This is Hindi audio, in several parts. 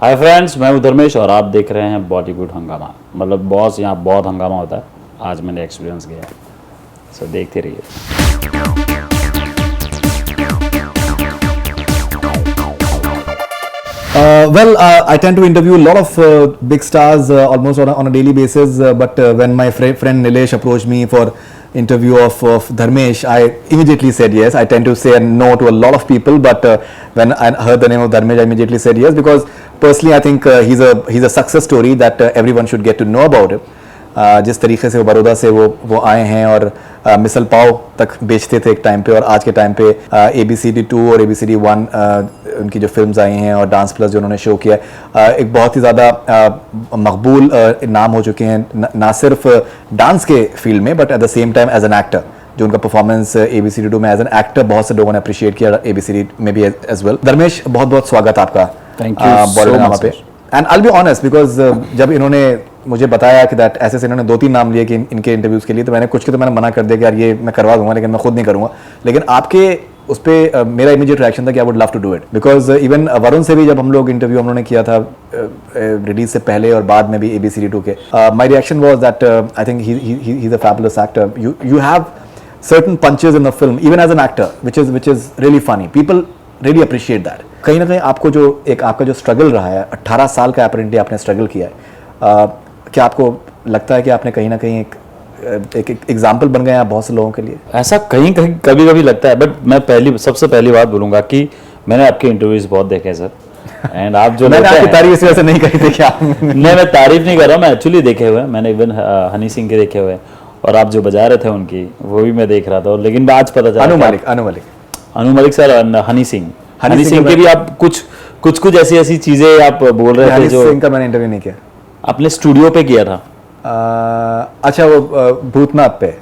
हाय फ्रेंड्स, मैं हूं धर्मेश और आप देख रहे हैं बॉलीवुड हंगामा। मतलब बॉस, यहाँ बहुत हंगामा होता है। आज मैंने एक्सपीरियंस किया है, सो देखते रहिए। I tend to interview a lot of big stars almost on a daily basis. But when my friend Nilesh approached me for interview of Dharmesh, I immediately said yes. I tend to say no to a lot of people, but when I heard the name of Dharmesh, I immediately said yes because personally I think he's a success story that everyone should get to know about him. जिस तरीके से वो बड़ौदा से वो आए हैं और मिसल पाव तक बेचते थे एक टाइम पे, और आज के टाइम पे ABCD 2 और ABCD 1 उनकी जो फिल्म्स आई हैं और डांस प्लस जो उन्होंने शो किया है, एक बहुत ही ज़्यादा मकबूल नाम हो चुके हैं, ना सिर्फ डांस के फील्ड में but at the same time as an actor. जो उनका परफॉर्मेंस ABCD 2 में एज एन एक्टर बहुत से लोगों ने अप्रिशिएट किया, ABCD में भी एज वेल। धर्मेश, बहुत बहुत स्वागत आपका बॉलीवुड पे। And I will be honest because जब इन्होंने मुझे बताया कि दैट ऐसे इन्होंने 2-3 नाम लिए कि इनके इंटरव्यूज़ के लिए, तो मैंने कुछ के तो मैंने मना कर दिया कि यार ये मैं करवा दूंगा, लेकिन मैं खुद नहीं करूंगा। लेकिन आपके उस पर मेरा इमीडिएट रिएक्शन था कि I would love to do it because even Varun से भी जब हम लोग इंटरव्यू उन्होंने किया था रिलीज से पहले और बाद में भी ABCD 2 के, my reaction was that I think he is a fabulous actor. You have certain punches in the film even as an actor which is really funny. People really appreciate that. कहीं ना कहीं आपको जो एक आपका जो स्ट्रगल रहा है, 18 साल का अपरेंटली आपने स्ट्रगल किया है, क्या आपको लगता है कि आपने कहीं ना कहीं एक एग्जाम्पल बन गए हैं बहुत से लोगों के लिए? ऐसा कहीं कहीं कभी कभी लगता है, बट मैं सबसे पहली बात बोलूँगा कि मैंने आपके इंटरव्यूज बहुत देखे हैं सर। एंड आप जो मैंने आपकी तारीफ इस वजह से नहीं करी थी क्या? मैं तारीफ नहीं कर रहा हूँ, मैं एक्चुअली देखे हुए हैं। मैंने इवन हनी सिंह के देखे हुए हैं, और आप जो बजा रहे थे उनकी वो भी मैं देख रहा था। लेकिन आज पता चला अनु मलिक सर और हनी सिंह के भी आप कुछ ऐसी चीजें आप बोल रहे थे। जो सिंह का मैंने इंटरव्यू नहीं किया, आपने स्टूडियो पे किया था। अच्छा, वो भूतनाथ पे?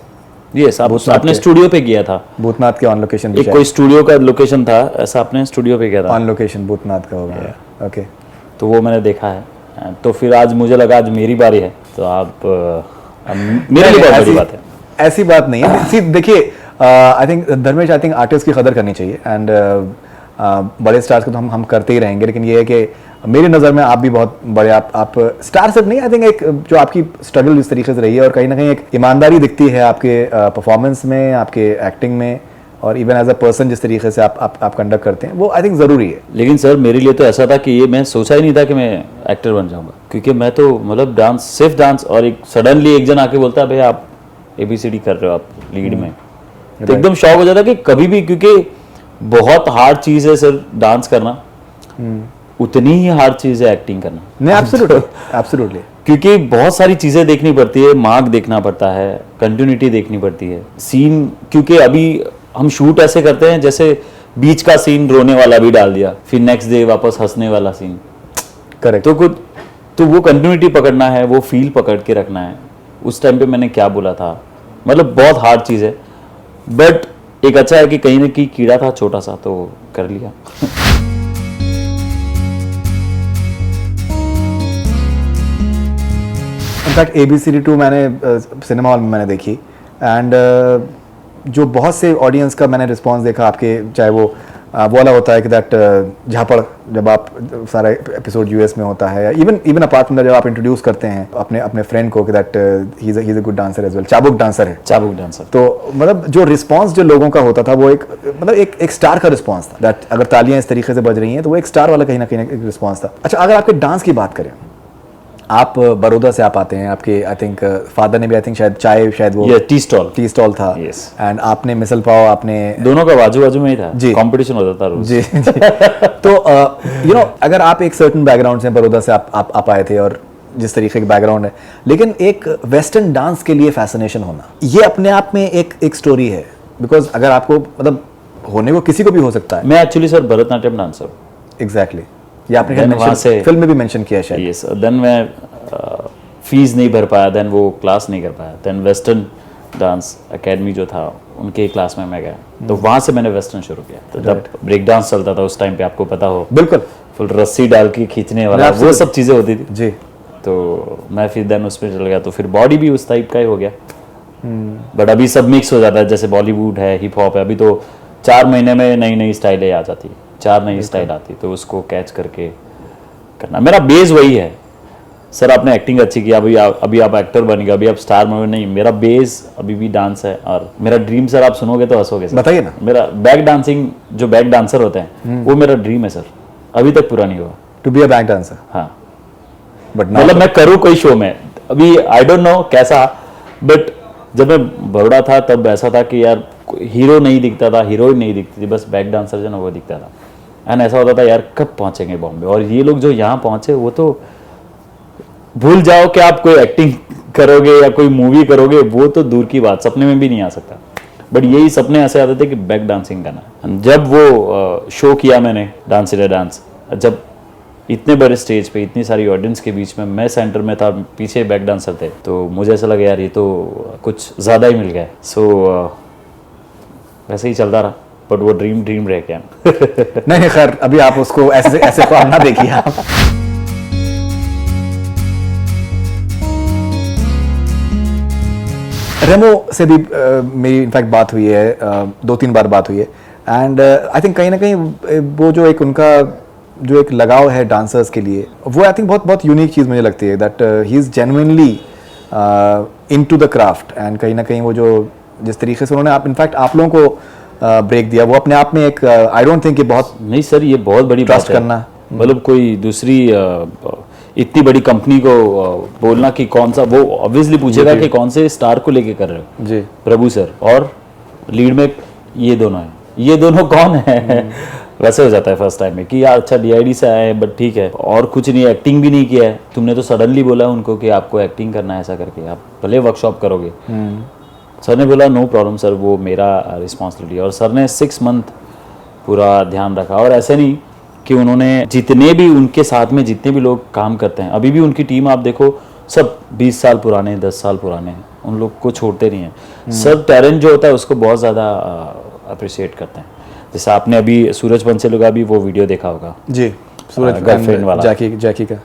यस, आपने स्टूडियो पे किया था। भूतनाथ के ऑन लोकेशन, एक कोई स्टूडियो का लोकेशन था ऐसा, आपने स्टूडियो पे किया था। ऑन लोकेशन भूतनाथ का होगा। ओके, तो वो मैंने देखा है। तो फिर आज मुझे लगा आज मेरी बारी है, तो आप मेरे लिए बहुत बड़ी बात है। ऐसी बात नहीं है। सी देखिए, I think Dharmesh, I think artist की कदर करनी चाहिए एंड बड़े स्टार्स को तो हम करते ही रहेंगे, लेकिन ये है कि मेरी नज़र में आप भी बहुत बड़े आप स्टार सिर्फ नहीं, आई थिंक एक जो आपकी स्ट्रगल इस तरीके से रही है और कहीं ना कहीं एक ईमानदारी दिखती है आपके परफॉर्मेंस में, आपके एक्टिंग में, और इवन एज अ पर्सन जिस तरीके से आप कंडक्ट करते हैं, वो आई थिंक ज़रूरी है। लेकिन सर मेरे लिए तो ऐसा था कि ये मैं सोचा ही नहीं था कि मैं एक्टर बन जाऊंगा, क्योंकि मैं तो मतलब डांस, सिर्फ डांस, और एक सडनली एक जन आके बोलता है भाई आप ABCD कर रहे हो आप लीड में, तो एकदम शॉक हो जाता कि कभी भी, क्योंकि बहुत हार्ड चीज़ है सर डांस करना, उतनी ही हार्ड चीज़ है एक्टिंग करना। नहीं, एब्सोल्युटली क्योंकि बहुत सारी चीज़ें देखनी पड़ती है, मार्क देखना पड़ता है, कंटिन्यूटी देखनी पड़ती है, सीन, क्योंकि अभी हम शूट ऐसे करते हैं जैसे बीच का सीन रोने वाला भी डाल दिया, फिर नेक्स्ट डे वापस हंसने वाला सीन। करेक्ट। तो वो कंटिन्यूटी पकड़ना है, वो फील पकड़ के रखना है। उस टाइम पे मैंने क्या बोला था, मतलब बहुत हार्ड चीज़ है, बट एक अच्छा है कि कहीं ना कहीं कीड़ा था छोटा सा, तो कर लिया। इनफैक्ट ABCD 2 मैंने सिनेमा हॉल में मैंने देखी, एंड जो बहुत से ऑडियंस का मैंने रिस्पांस देखा आपके, चाहे वो वाला होता है कि दैट झापड़, जब आप सारा एपिसोड US में होता है, इवन अपार्ट फ्रॉम दैट जब आप इंट्रोड्यूस करते हैं अपने फ्रेंड को कि that he is a good dancer as well, चाबुक डांसर। तो मतलब जो रिस्पांस जो लोगों का होता था वो एक स्टार का रिस्पांस था, दैट अगर तालियां इस तरीके से बज रही हैं तो वो एक स्टार वाला कहीं ना कहीं एक रिस्पांस था। अच्छा, अगर आपके डांस की बात करें, आप बड़ौदा से आप आते हैं, आपके आई थिंक फादर ने भी आई थिंक शायद वो टी स्टॉल था, एंड आपने मिसल पाव, आपने दोनों का बाजू में ही था जी, कंपटीशन होता था रोज जी। तो यू नो, अगर आप एक सर्टेन बैकग्राउंड से बड़ौदा से आप आए थे और जिस तरीके का बैकग्राउंड है, लेकिन एक वेस्टर्न डांस के लिए फैसिनेशन होना, ये अपने आप में एक स्टोरी है, बिकॉज अगर आपको मतलब होने को किसी को भी हो सकता है। मैं actually sir Bharatanatyam dancer. Exactly, ये आपने फिल्म में भी मेंशन किया शायद। यस, देन मैं फीस नहीं भर पाया, देन वो क्लास नहीं कर पाया, देन वेस्टर्न डांस एकेडमी जो था उनके क्लास में मैं गया, तो वहाँ से मैंने वेस्टर्न शुरू किया। तो जब ब्रेक डांस चलता था उस टाइम पे, आपको पता हो, बिल्कुल फुल रस्सी डाल के खींचने वाला, वो सब चीज़ें होती थी जी। तो मैं फिर देन उसमें चल गया, तो फिर बॉडी भी उस टाइप का ही हो गया। बट अभी सब मिक्स हो जाता है, जैसे बॉलीवुड है, हिप हॉप है, अभी तो 4 महीने में नई नई स्टाइलें आ जाती है, 4 नई स्टाइल आती, तो उसको कैच करके करना, मेरा बेस वही है। सर आपने एक्टिंग अच्छी की, अभी आप एक्टर बन गए, अभी आप स्टार मूवी, नहीं, मेरा बेस अभी भी डांस है। और मेरा ड्रीम सर, आप सुनोगे तो हंसोगे सर, बताइए ना। मेरा बैक डांसिंग, जो बैक डांसर होते हैं वो मेरा ड्रीम है सर, अभी तक पूरा नहीं हुआ। To be a back dancer. हाँ, बट मतलब मैं करूँ कोई शो में, अभी आई डोंट नो कैसा, बट जब मैं बड़ा था तब ऐसा था कि यार हीरो नहीं दिखता था, हीरोइन नहीं दिखती थी, बस बैक डांसर जो ना वो दिखता था। एंड ऐसा होता था यार कब पहुंचेंगे बॉम्बे, और ये लोग जो यहाँ पहुंचे वो तो भूल जाओ कि आप कोई एक्टिंग करोगे या कोई मूवी करोगे, वो तो दूर की बात, सपने में भी नहीं आ सकता। बट यही सपने ऐसे आते थे कि बैक डांसिंग करना। जब वो शो किया मैंने डांस इंडिया डांस, जब इतने बड़े स्टेज पे इतनी सारी ऑडियंस के बीच में मैं सेंटर में था, पीछे बैक डांसर थे, तो मुझे ऐसा लगा यार ये तो कुछ ज़्यादा ही मिल गया। सो वैसे ही चलता रहा, बट वो ड्रीम रह गया। नहीं खैर, अभी आप उसको ऐसे ऐसे ख्वाब ना देखिए आप। रेमो से भी मेरी इनफैक्ट बात हुई है, 2-3 बार बात हुई है, एंड आई थिंक कहीं ना कहीं वो जो एक उनका जो एक लगाव है डांसर्स के लिए, वो आई थिंक बहुत बहुत यूनिक चीज़ मुझे लगती है, that he is genuinely into the craft. And कहीं ना कहीं वो जो जिस तरीके से उन्होंने इनफैक्ट आप लोगों को ब्रेक दिया, वो अपने आप में एक आई डोंट थिंक ये बहुत नहीं सर, ये बहुत बड़ी बात ट्रस्ट है करना। मतलब कोई दूसरी इतनी बड़ी कंपनी को बोलना कि कौन सा, वो ऑब्वियसली पूछेगा कि कौन से स्टार को लेके कर रहे हो जी, प्रभु सर, और लीड में ये दोनों हैं, ये दोनों कौन है? वैसे हो जाता है फर्स्ट टाइम में कि यार अच्छा डीआईडी से आए हैं, बट ठीक है, और कुछ नहीं, एक्टिंग भी नहीं किया है, तुमने तो सडनली बोला उनको कि आपको एक्टिंग करना है, ऐसा करके आप भले वर्कशॉप करोगे। सर ने बोला नो प्रॉब्लम सर, वो मेरा रिस्पॉन्सिबिलिटी, और सर ने 6 मंथ पूरा ध्यान रखा। और ऐसे नहीं कि उन्होंने जितने भी उनके साथ में जितने भी लोग काम करते हैं, अभी भी उनकी टीम आप देखो, सब 20 साल पुराने, 10 साल पुराने हैं, उन लोग को छोड़ते नहीं हैं। सब टैलेंट जो होता है उसको बहुत ज़्यादा अप्रिशिएट करते हैं। जैसे आपने अभी सूरज बंसल का भी वो वीडियो देखा होगा जी, सूरज गर्लफ्रेंड वाला, जैकी का,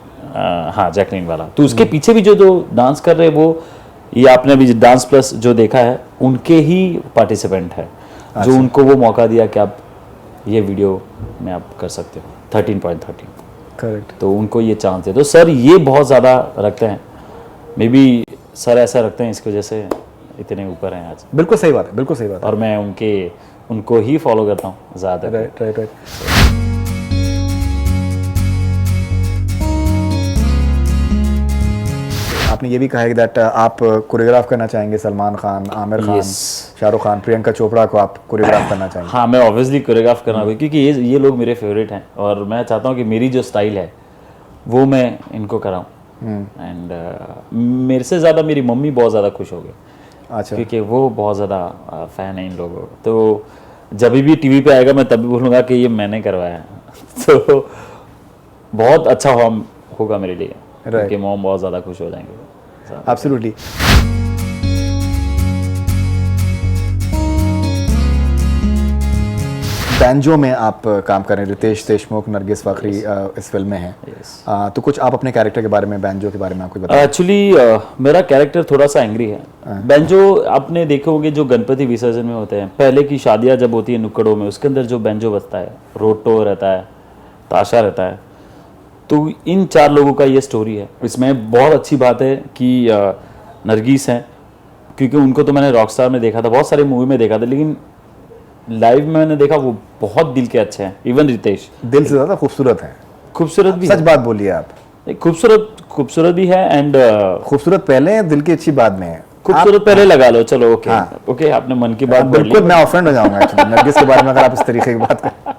हाँ जैकलीन वाला, तो उसके पीछे भी जो डांस कर रहे हैं वो, ये आपने अभी डांस प्लस जो देखा है, उनके ही पार्टिसिपेंट है, जो उनको वो मौका दिया कि आप ये वीडियो में आप कर सकते हो 13.13, करेक्ट। तो उनको ये चांस दे। तो सर ये बहुत ज़्यादा रखते हैं, मे बी सर ऐसा रखते हैं इसकी वजह से इतने ऊपर हैं आज। बिल्कुल सही बात है, बिल्कुल सही बात है। और मैं उनको ही फॉलो करता हूँ ज़्यादा। Right right right. आपने ये भी कहा है दैट आप कोरियोग्राफ करना चाहेंगे सलमान खान, आमिर खान, शाहरुख खान, प्रियंका चोपड़ा को आप कोरियोग्राफ करना चाहेंगे। हाँ, मैं ऑब्वियसली कोरियोग्राफ करना होगा, क्योंकि ये लोग मेरे फेवरेट हैं, और मैं चाहता हूँ कि मेरी जो स्टाइल है वो मैं इनको कराऊँ। एंड मेरे से ज़्यादा मेरी मम्मी बहुत ज़्यादा खुश हो गई, अच्छा, क्योंकि वो बहुत ज़्यादा फ़ैन है इन लोगों का। तो जब भी टीवी पे आएगा मैं तभी बोलूँगा कि ये मैंने करवाया है। तो बहुत अच्छा होगा मेरे लिए, क्योंकि मॉम बहुत ज़्यादा खुश हो जाएंगे। एब्सोल्युटली। बैंजो में आप काम कर रहे हैं, रितेश देशमुख, नरगिस फाखरी इस फिल्म में हैं। तो कुछ आप अपने कैरेक्टर के बारे में, बैंजो के बारे में आपको बताएं। एक्चुअली मेरा कैरेक्टर थोड़ा सा एंग्री है। बैंजो आपने देखे होंगे जो गणपति विसर्जन में होते हैं, पहले की शादियां जब होती है नुक्कड़ों में, उसके अंदर जो बैंजो बजता है, रोटो रहता है, ताशा रहता है, तो इन 4 लोगों का ये स्टोरी है। इसमें बहुत अच्छी बात है कि नरगिस हैं, क्योंकि उनको तो मैंने रॉकस्टार में देखा था, बहुत सारी मूवी में देखा था, लेकिन लाइव में मैंने देखा वो बहुत दिल के अच्छे हैं। इवन रितेश दिल से ज़्यादा खूबसूरत है। खूबसूरत भी सच बात बोलिए आप। खूबसूरत भी है, एंड खूबसूरत पहले है, दिल की अच्छी बाद में है। खूबसूरत पहले लगा लो, चलो ओके ओके, आपने मन की बात बोल ली। बिल्कुल, मैं ऑफेंड हो जाऊंगा एक्चुअली नरगिस के बारे में अगर आप इस तरीके की बात करें।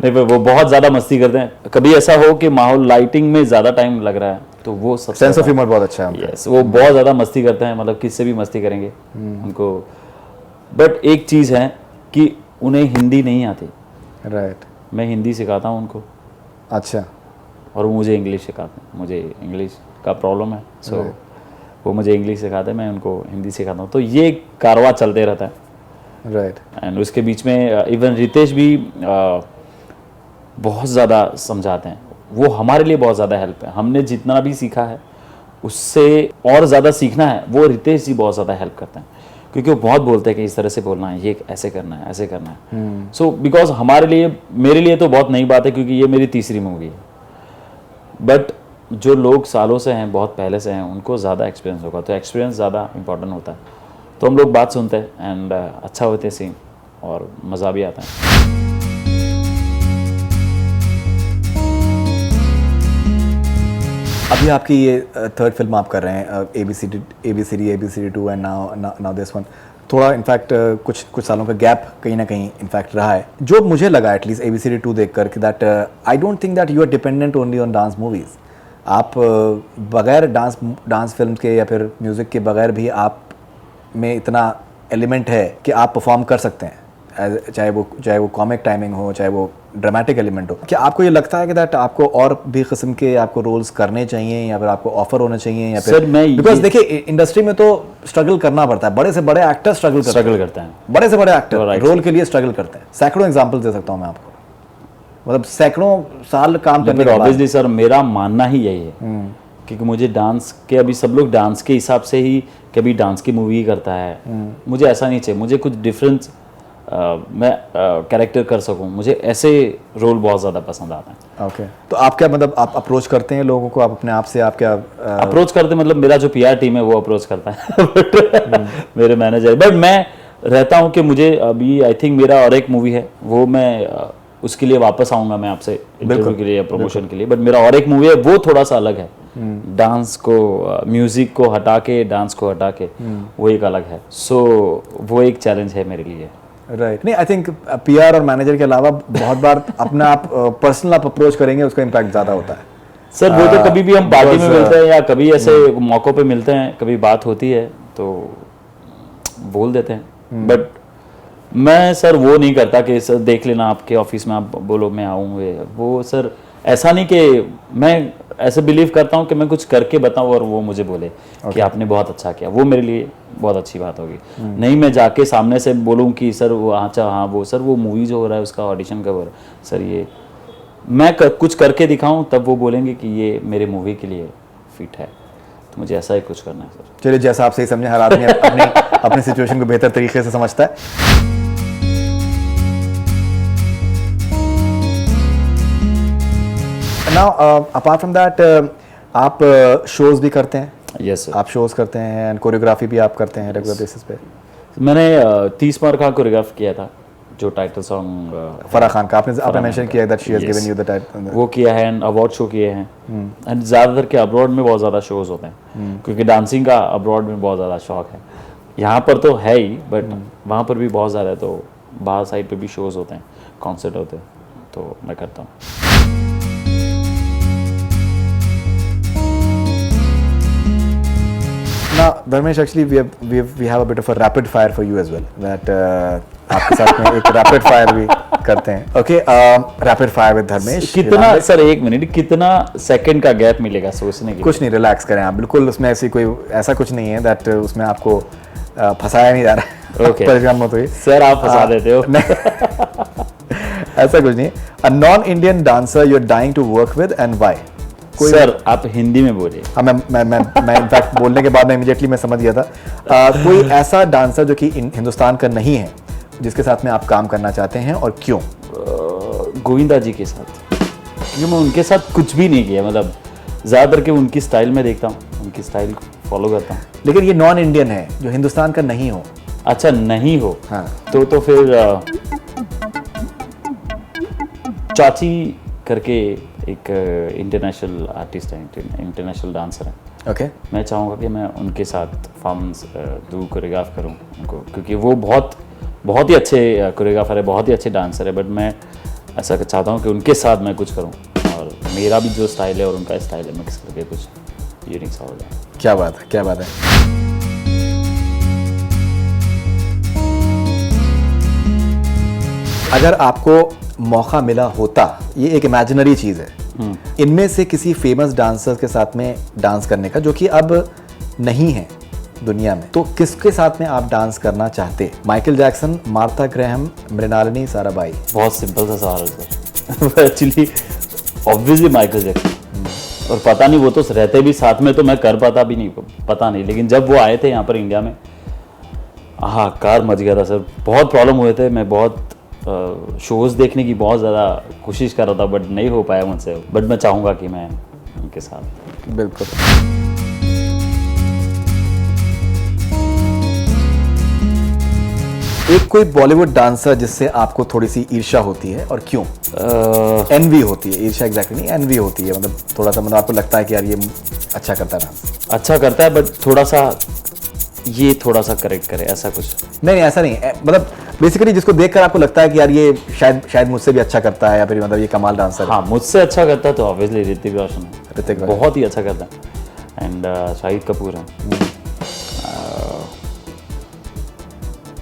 नहीं, पर वो बहुत ज़्यादा मस्ती करते हैं। कभी ऐसा हो कि माहौल लाइटिंग में ज़्यादा टाइम लग रहा है, तो वो सब सेंस ऑफ ह्यूमर बहुत अच्छा है। यस, वो बहुत ज़्यादा मस्ती करते हैं, मतलब किससे भी मस्ती करेंगे उनको। बट एक चीज़ है कि उन्हें हिंदी नहीं आती। राइट। मैं हिंदी सिखाता हूँ उनको, अच्छा, और वो मुझे इंग्लिश सिखाते हैं। मुझे इंग्लिश का प्रॉब्लम है, सो वो मुझे इंग्लिश सिखाते हैं, मैं उनको हिंदी सिखाता हूँ। तो ये कारवां चलते रहता है। राइट। एंड उसके बीच में इवन रितेश भी बहुत ज़्यादा समझाते हैं। वो हमारे लिए बहुत ज़्यादा हेल्प है। हमने जितना भी सीखा है उससे और ज़्यादा सीखना है, वो रितेश जी बहुत ज़्यादा हेल्प करते हैं, क्योंकि वो बहुत बोलते हैं कि इस तरह से बोलना है, ये ऐसे करना है, ऐसे करना है। सो बिकॉज हमारे लिए, मेरे लिए तो बहुत नई बात है, क्योंकि ये मेरी तीसरी मूवी है। बट जो लोग सालों से हैं, बहुत पहले से हैं, उनको ज़्यादा एक्सपीरियंस होगा, तो एक्सपीरियंस ज़्यादा इंपॉर्टेंट होता है। तो हम लोग बात सुनते हैं एंड अच्छा होते हैं सीन और मज़ा भी आता है। अभी आपकी ये थर्ड फिल्म आप कर रहे हैं, ABCD 2 and now this one. थोड़ा इनफैक्ट कुछ सालों का गैप कहीं ना कहीं इनफैक्ट रहा है। जो मुझे लगा एटलीस्ट ABCD 2 देखकर कि that I don't think that you are dependent only on dance movies. आप बगैर डांस फिल्म के या फिर म्यूज़िक के बगैर भी आप में इतना एलिमेंट है कि आप परफॉर्म कर सकते हैं, चाहे वो कॉमिक टाइमिंग हो, चाहे वो ड्रामेटिक एलिमेंट हो। क्या आपको ये लगता है कि दैट आपको और भी किस्म के आपको रोल्स करने चाहिए या फिर आपको ऑफर होने चाहिए या फिर? सर मैं बिकॉज देखिए इंडस्ट्री में तो स्ट्रगल करना पड़ता है, बड़े से बड़े एक्टर स्ट्रगल करते हैं, बड़े से बड़े एक्टर रोल के लिए स्ट्रगल करते हैं। सैकड़ों एग्जाम्पल दे सकता हूँ मैं आपको, मतलब सैकड़ों साल काम करने के बाद। ऑब्वियसली सर मेरा मानना ही यही है क्योंकि मुझे डांस के, अभी सब लोग डांस के हिसाब से ही कभी डांस की मूवी करता है, मुझे ऐसा नहीं चाहिए। मुझे कुछ डिफरेंस मैं कैरेक्टर कर सकूं, मुझे ऐसे रोल बहुत ज़्यादा पसंद आते हैं। ओके तो आप क्या मतलब आप अप्रोच करते हैं लोगों को, आप अपने आप से आप क्या अप्रोच करते, मतलब मेरा जो PR टीम है वो अप्रोच करता है बट मेरे मैनेजर, बट मैं रहता हूं कि मुझे अभी आई थिंक मेरा और एक मूवी है, वो मैं उसके लिए वापस आऊंगा मैं आपसे इंटरव्यू के लिए या प्रमोशन के लिए, बट मेरा और एक मूवी है वो थोड़ा सा अलग है। डांस को, म्यूजिक को हटा के, डांस को हटा के, वो एक अलग है। सो वो एक चैलेंज है मेरे लिए। राइट नहीं, आई थिंक PR और मैनेजर के अलावा बहुत बार अपना आप पर्सनल आप अप्रोच करेंगे, उसका इम्पैक्ट ज़्यादा होता है। सर वो तो कभी भी हम पार्टी में मिलते हैं या कभी ऐसे मौक़ों पे मिलते हैं, कभी बात होती है तो बोल देते हैं, बट मैं सर वो नहीं करता कि सर देख लेना आपके ऑफिस में, आप बोलो मैं आऊँगे, वो सर ऐसा नहीं कि मैं ऐसे बिलीव करता हूँ कि मैं कुछ करके बताऊँ और वो मुझे बोले कि आपने बहुत अच्छा किया, वो मेरे लिए बहुत अच्छी बात होगी। नहीं मैं जाके सामने से बोलूँ कि सर वो अच्छा हाँ वो सर वो मूवी जो हो रहा है उसका ऑडिशन कब हो रहा है, सर ये मैं कुछ करके दिखाऊँ तब वो बोलेंगे कि ये मेरे मूवी के लिए फिट है, तो मुझे ऐसा ही कुछ करना है सर। चलिए जैसा आप सही समझे, हर आदमी अपनी सिचुएशन को बेहतर तरीके से समझता है। नाउ अपार्ट फ्रॉम दैट आप शोज भी करते हैं? यस सर, आप शोज करते हैं एंड कोरियोग्राफी भी आप करते हैं रेगुलर बेसिस पे? मैंने 30 बार का कोरियोग्राफ किया था, जो टाइटल सॉन्ग फराह खान का आपने मेंशन किया that she has given you the title, वो किया है एंड अवार्ड शो किए हैं एंड ज़्यादातर के अब्रॉड में बहुत ज़्यादा शोज होते हैं क्योंकि डांसिंग का अब्रॉड में बहुत ज़्यादा शौक है। यहाँ पर तो है ही बट वहाँ पर भी बहुत ज़्यादा है, तो बाहर साइड पे भी शोज होते हैं, कॉन्सर्ट होते हैं, तो मैं करता हूँ। Now, Dharmesh, actually we have a bit of a rapid fire for you as well. That आपके साथ में एक rapid fire भी करते हैं. Okay, rapid fire with Dharmesh. कितना सर, एक मिनट, कितना सेकंड का गैप मिलेगा सोचने के लिए? कुछ नहीं, रिलैक्स करें आप, बिल्कुल उसमें ऐसा कुछ नहीं है दैट उसमें आपको फंसाया नहीं जा रहा है। Okay. परेशान मत होइए सर, आप फंसा देते हो। ऐसा कुछ नहीं। A non-Indian dancer you're dying to work with and why? Sir आप हिंदी में बोलिए। हाँ, मैं इनफैक्ट बोलने के बाद में इमीडिएटली मैं समझ गया था। कोई ऐसा डांसर जो कि हिंदुस्तान का नहीं है जिसके साथ में आप काम करना चाहते हैं और क्यों? गोविंदा जी के साथ, क्योंकि मैं उनके साथ कुछ भी नहीं किया, मतलब ज़्यादातर के उनकी स्टाइल में देखता हूँ, उनकी स्टाइल फॉलो करता हूँ। लेकिन ये नॉन इंडियन है जो हिंदुस्तान का नहीं हो। अच्छा, नहीं हो? हाँ। तो फिर चाची करके एक इंटरनेशनल आर्टिस्ट है, इंटरनेशनल डांसर है। ओके। मैं चाहूँगा कि मैं उनके साथ परफॉर्मेंस दूँ, कोरियोग्राफ करूँ उनको, क्योंकि वो बहुत ही अच्छे कोरियोग्राफर है, बहुत ही अच्छे डांसर है, बट मैं ऐसा चाहता हूँ कि उनके साथ मैं कुछ करूँ और मेरा भी जो स्टाइल है और उनका स्टाइल है मिक्स करके कुछ यूनिक सा हो जाए। क्या बात है, क्या बात है। अगर आपको मौका मिला होता, ये एक इमेजिनरी चीज़ है, इनमें से किसी फेमस डांसर के साथ में डांस करने का जो कि अब नहीं है दुनिया में, तो किसके साथ में आप डांस करना चाहते? Michael Jackson, Martha Graham, Mrinalini Sarabhai? बहुत सिंपल सा सवाल है sir. Actually obviously Michael Jackson, और पता नहीं वो तो रहते भी साथ में तो मैं कर पाता भी नहीं, पता नहीं, लेकिन जब वो आए थे यहाँ पर इंडिया में, कार मच गया था सर। बहुत प्रॉब्लम हुए थे, मैं बहुत शोज़ देखने की बहुत ज़्यादा कोशिश कर रहा था बट नहीं हो पाया मुझसे, बट मैं चाहूँगा कि मैं उनके साथ। बिल्कुल। एक कोई बॉलीवुड डांसर जिससे आपको थोड़ी सी ईर्ष्या होती है, और क्यों? एनवी होती है, ईर्ष्या एग्जैक्टली नहीं, एनवी होती है, मतलब थोड़ा सा, मतलब आपको लगता है कि यार ये अच्छा करता है डांस। अच्छा करता है, बट थोड़ा सा ये थोड़ा सा करेक्ट करे, ऐसा कुछ नहीं ऐसा नहीं, मतलब बेसिकली जिसको देखकर आपको लगता है कि यार ये शायद मुझसे भी अच्छा करता है, या फिर मतलब ये कमाल डांसर है। हाँ, मुझसे अच्छा करता है तो ऑब्वियसली ऋतिक रोशन है। ऋतिक रोशन बहुत ही अच्छा करता है, एंड शाहिद कपूर है।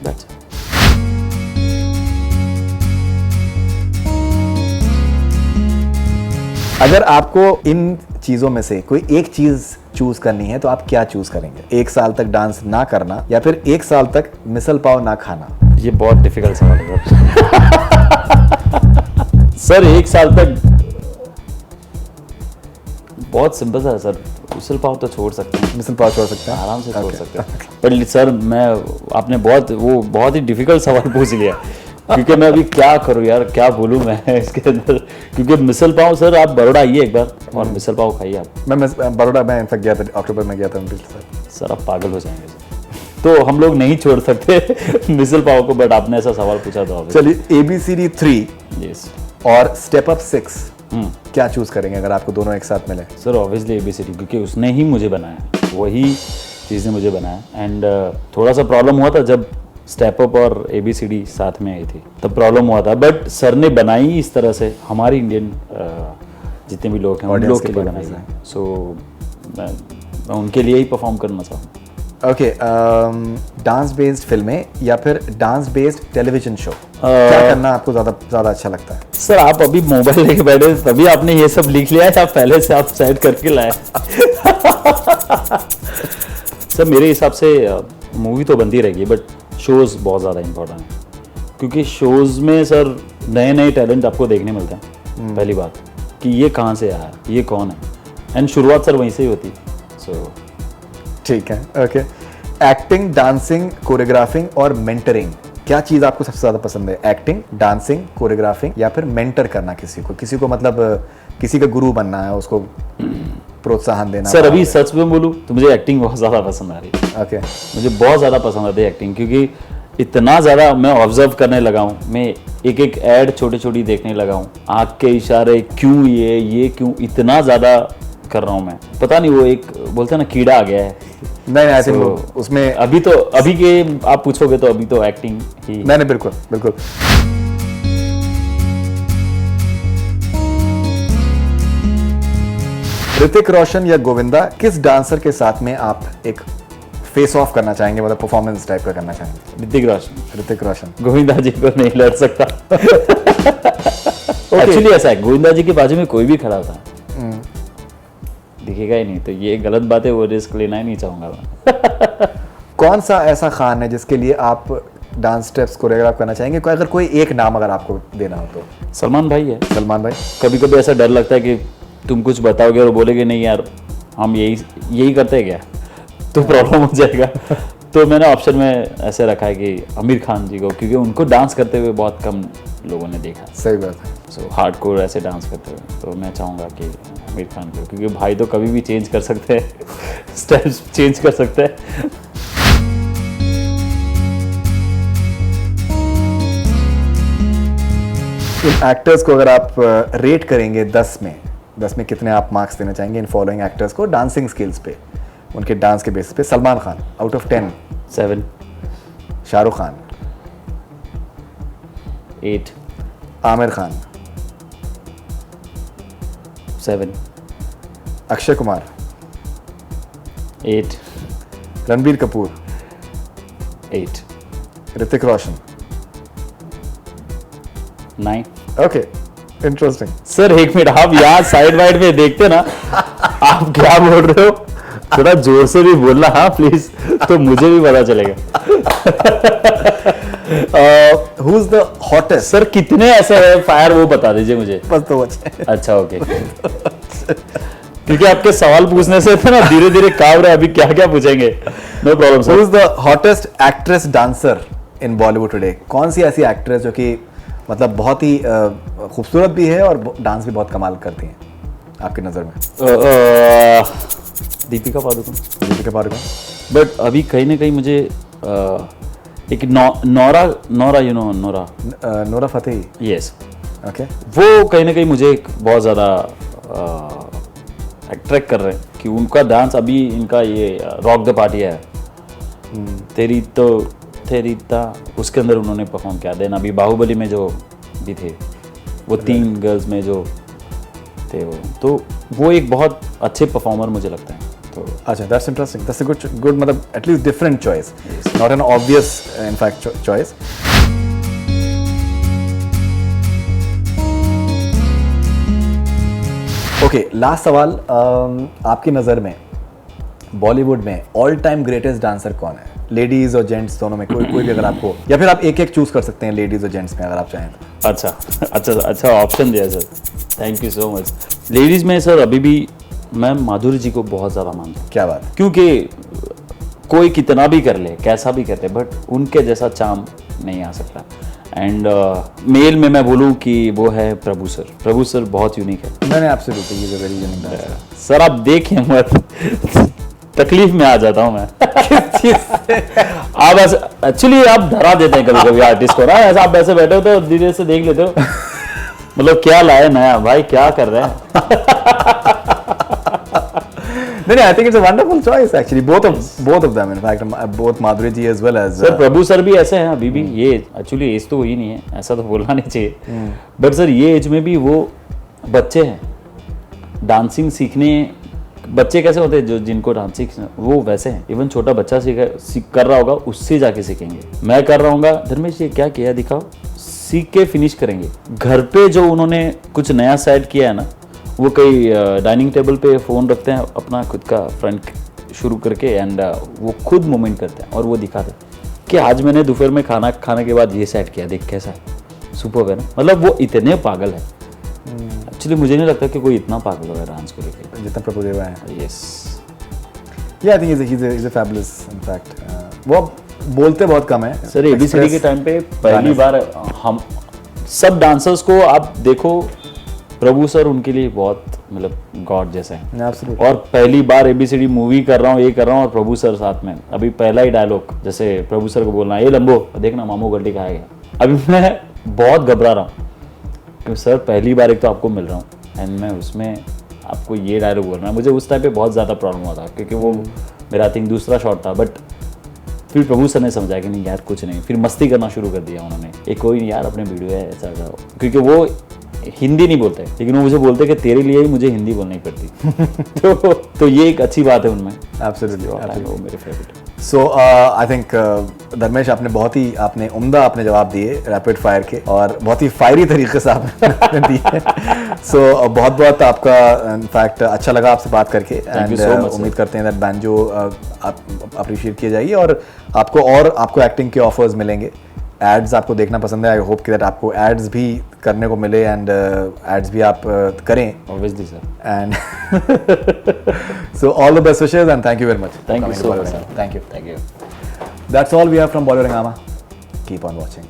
That's it. अगर आपको इन चीजों में से कोई एक चीज चूज करनी है तो आप क्या चूज करेंगे? 1 साल तक डांस ना करना, या फिर 1 साल तक मिसल पाव ना खाना? ये बहुत डिफिकल्ट सवाल है सर। 1 साल तक बहुत सिंपल सा है सर, मिसल पाव तो छोड़ सकते हैं, मिसल पाव छोड़ सकते हैं, आराम से छोड़ सकते हैं। बट सर आपने बहुत ही डिफिकल्ट सवाल पूछ लिया, क्योंकि मैं अभी क्या करूं यार, क्या बोलूं मैं इसके अंदर, क्योंकि मिसल पाव सर, आप बड़ौदा आइए एक बार और मिसल पाव खाइए आप। मैं बड़ौदा में इनफैक्ट गया था, अक्टूबर में गया था सर आप पागल हो जाएंगे सर। तो हम लोग नहीं छोड़ सकते मिसल पाव को, बट आपने ऐसा सवाल पूछा तो चलिए, ABCD 3 यस और स्टेप अप 6 क्या चूज करेंगे अगर आपको दोनों एक साथ मिले? सर ऑब्वियसली ABCD, क्योंकि उसने ही मुझे बनाया, वही चीज़ ने मुझे बनाया। एंड थोड़ा सा प्रॉब्लम हुआ था जब स्टेप अप और ABCD साथ में आई थी, तब प्रॉब्लम हुआ था, बट सर ने बनाई इस तरह से, हमारे इंडियन जितने भी लोग हैं उन लोग के लिए बनाई है। सो मैं उनके लिए ही परफॉर्म करना चाहूँगा। ओके, डांस बेस्ड फिल्में या फिर डांस बेस्ड टेलीविजन शो, क्या करना आपको ज्यादा अच्छा लगता है? सर आप अभी मोबाइल लेके बैठे तभी आपने ये सब लिख लिया है, या पहले से आप सेट करके लाए? सर मेरे हिसाब से मूवी तो बनती रहेगी, बट शोज़ बहुत ज़्यादा इंपॉर्टेंट है, क्योंकि शोज़ में सर नए नए टैलेंट आपको देखने मिलते हैं। पहली बात कि ये कहाँ से आया, ये कौन है, एंड शुरुआत सर वहीं से ही होती है। सो ठीक है, ओके। एक्टिंग, डांसिंग, कोरियोग्राफिंग और मेंटरिंग, क्या चीज आपको सबसे ज्यादा पसंद है? एक्टिंग, डांसिंग, कोरियोग्राफिंग, या फिर मेंटर करना किसी को मतलब किसी का गुरु बनना है, उसको प्रोत्साहन देना? सर अभी सच में बोलूं तो मुझे एक्टिंग बहुत ज़्यादा पसंद आ रही है। ओके, मुझे बहुत ज़्यादा पसंद आती है एक्टिंग, क्योंकि इतना ज़्यादा मैं ऑब्जर्व करने लगा हूँ, मैं एक एक ऐड छोटी देखने लगा हूँ, आँख के इशारे, क्यों ये क्यों, इतना ज़्यादा कर रहा हूँ मैं, पता नहीं, वो एक बोलते हैं ना कीड़ा आ गया है। नहीं आई थिंक उसमें अभी के आप पूछोगे तो अभी तो एक्टिंग ही। नहीं बिल्कुल बिल्कुल। ऋतिक रोशन या गोविंदा, किस डांसर के साथ में आप एक फेस ऑफ करना चाहेंगे, मतलब परफॉर्मेंस टाइप का करना चाहेंगे? ऋतिक रोशन। गोविंदा जी को नहीं लड़ सकता। एक्चुअली ऐसा है, गोविंदा जी के बाजू में कोई भी खड़ा था दिखेगा ही नहीं, तो ये गलत बात है, वो रिस्क लेना ही नहीं चाहूंगा मैं। कौन सा ऐसा खान है जिसके लिए आप डांस स्टेप्स कोरियोग्राफ करना चाहेंगे? अगर कोई एक नाम अगर आपको देना हो तो? सलमान भाई है। सलमान भाई। कभी कभी ऐसा डर लगता है कि तुम कुछ बताओगे और बोलेगे नहीं यार हम यही करते हैं क्या, तो प्रॉब्लम हो जाएगा। तो मैंने ऑप्शन में ऐसे रखा है कि आमिर खान जी को, क्योंकि उनको डांस करते हुए बहुत कम लोगों ने देखा। सही बात है। सो हार्डकोर ऐसे डांस करते हुए, तो मैं चाहूँगा कि आमिर खान को, क्योंकि भाई तो कभी भी चेंज कर सकते हैं, स्टेप्स चेंज कर सकते हैं। इन एक्टर्स को अगर आप रेट करेंगे 10 में कितने आप मार्क्स देना चाहेंगे इन फॉलोइंग एक्टर्स को डांसिंग स्किल्स पे, उनके डांस के बेसिस पे? Salman Khan out of 10? 7। Shahrukh Khan? 8। Aamir Khan? 7। Akshay Kumar? 8। Ranbir Kapoor? 8। Hrithik Roshan? 9। Okay, interesting. Sir एक मिनट, आप यहाँ साइड वाइड में देखते ना, आप क्या बोल रहे हो, थोड़ा जोर से भी बोलना हाँ प्लीज, तो मुझे भी पता चलेगा। Who is the hottest? Sir कितने ऐसे है फायर, वो बता दीजिए मुझे। बस तो बचे। अच्छा ओके। क्योंकि आपके सवाल पूछने से थे ना धीरे धीरे कांप रहे, अभी क्या क्या पूछेंगे। No problem sir. Who is the hottest actress dancer in Bollywood today? कौन सी ऐसी एक्ट्रेस जो कि मतलब बहुत ही खूबसूरत भी है और डांस भी बहुत कमाल करती हैं? आपकी नज़र में? दीपिका पादुकोण। दीपिका पादुकोण। बट अभी कहीं ना कहीं मुझे एक Nora you know Nora Nora Fatehi. Yes, okay. वो कहीं ना कहीं मुझे बहुत ज़्यादा अट्रैक्ट कर रहे हैं कि उनका डांस अभी इनका ये रॉक द पार्टी है तेरी ता उसके अंदर उन्होंने परफॉर्म किया। देन अभी बाहुबली में जो भी थे वो 3 गर्ल्स में जो थे वो, तो वो एक बहुत अच्छे परफॉर्मर मुझे लगता है। तो अच्छा, that's interesting, that's a good मतलब at least different choice, not an obvious in fact choice. Okay, last सवाल, आपकी नज़र में बॉलीवुड में ऑल टाइम ग्रेटेस्ट डांसर कौन है? लेडीज और जेंट्स दोनों में कोई भी अगर आपको, या फिर आप एक एक चूज कर सकते हैं लेडीज और जेंट्स में अगर आप चाहें तो। अच्छा ऑप्शन दिया sir, thank you so much. Ladies में सर अभी भी मैं माधुरी जी को बहुत ज़्यादा मानता हूँ। क्या बात है? क्योंकि कोई कितना भी कर ले, कैसा भी कर ले, बट उनके जैसा चार्म नहीं आ सकता। एंड मेल में मैं बोलूँ कि वो है प्रभु सर। प्रभु सर बहुत यूनिक है। मैंने absolutely, he is a very unique dancer. Sir आप देखें मत, तकलीफ में आ जाता हूँ मैं। आप ऐसे एक्चुअली आप डरा देते हैं कभी कभी आर्टिस्ट को ना, ऐसा आप ऐसे बैठे हो तो धीरे से देख लेते हो मतलब क्या लाए नया भाई, क्या कर रहे हैं। नहीं, I think it's a wonderful choice actually. Both of them, in fact, both Madhuri ji as well as. Sir Prabhu sir भी ऐसे हैं अभी भी। ये एक्चुअली एज तो हुई नहीं है, ऐसा तो बोलना नहीं चाहिए, बट सर ये एज में भी वो बच्चे हैं। डांसिंग सीखने बच्चे कैसे होते हैं जो जिनको डांस सीखना वो वैसे हैं। इवन छोटा बच्चा कर रहा होगा उससे जाके सीखेंगे। मैं कर रहा हूँ, धर्मेश ये क्या किया दिखाओ, सीख के फिनिश करेंगे। घर पे जो उन्होंने कुछ नया सेट किया है ना, वो कई डाइनिंग टेबल पे फ़ोन रखते हैं अपना खुद का फ्रंट शुरू करके, एंड वो खुद मूवमेंट करते हैं और वो दिखाते हैं कि आज मैंने दोपहर में खाना खाने के बाद ये सेट किया, देख कैसा है, सुपर है ना। मतलब वो इतने पागल है। एक्चुअली मुझे नहीं लगता कि कोई इतना पागल होगा डांस को लेकर जितना प्रभु देवा है। यस, या I think he's a fabulous in fact. वो बोलते बहुत कम है सर। एबीसीडी के टाइम पे पहली बार हम सब डांसर्स को आप देखो, प्रभु सर उनके लिए बहुत मतलब गॉड जैसे हैं। Absolutely. और पहली बार एबीसीडी मूवी कर रहा हूँ, ये कर रहा हूँ और प्रभु सर साथ में। अभी पहला ही डायलॉग जैसे प्रभु सर को बोलना, ये लंबो देखना मामू गलती खाया गया। अभी मैं बहुत घबरा रहा हूँ क्योंकि सर पहली बार एक तो आपको मिल रहा हूँ एंड मैं उसमें आपको ये डायलॉग बोल रहा है। मुझे उस टाइम पे बहुत ज़्यादा प्रॉब्लम हुआ था क्योंकि वो मेरा आई थिंक दूसरा शॉट था, बट फिर प्रभु सर ने समझाया कि नहीं यार कुछ नहीं, फिर मस्ती करना शुरू कर दिया उन्होंने। एक कोई नहीं यार अपने वीडियो है ऐसा, क्योंकि वो हिंदी नहीं बोलते लेकिन वो मुझे बोलते कि तेरे लिए ही मुझे हिंदी बोलनी पड़ती। तो ये एक अच्छी बात है उनमें। Absolutely, absolutely. मेरे favourite. So I think Dharmesh आपने आपने उम्दा आपने जवाब दिए रैपिड फायर के, और बहुत ही फायरी तरीके से आपने दिए। सो बहुत बहुत आपका इनफैक्ट अच्छा लगा आपसे बात करके, एंड उम्मीद करते हैं दैट बैंजो अप्रिशिएट किया जाएगी और आपको एक्टिंग के ऑफर्स मिलेंगे। एड्स आपको देखना पसंद है, आई होप कि दैट आपको एड्स भी करने को मिले एंड एड्स भी आप करें obviously sir. And so all the best wishes and thank you very much. Thank you so much sir. Thank you. Thank you. That's all we have from Bollywood Hungama. Keep on watching.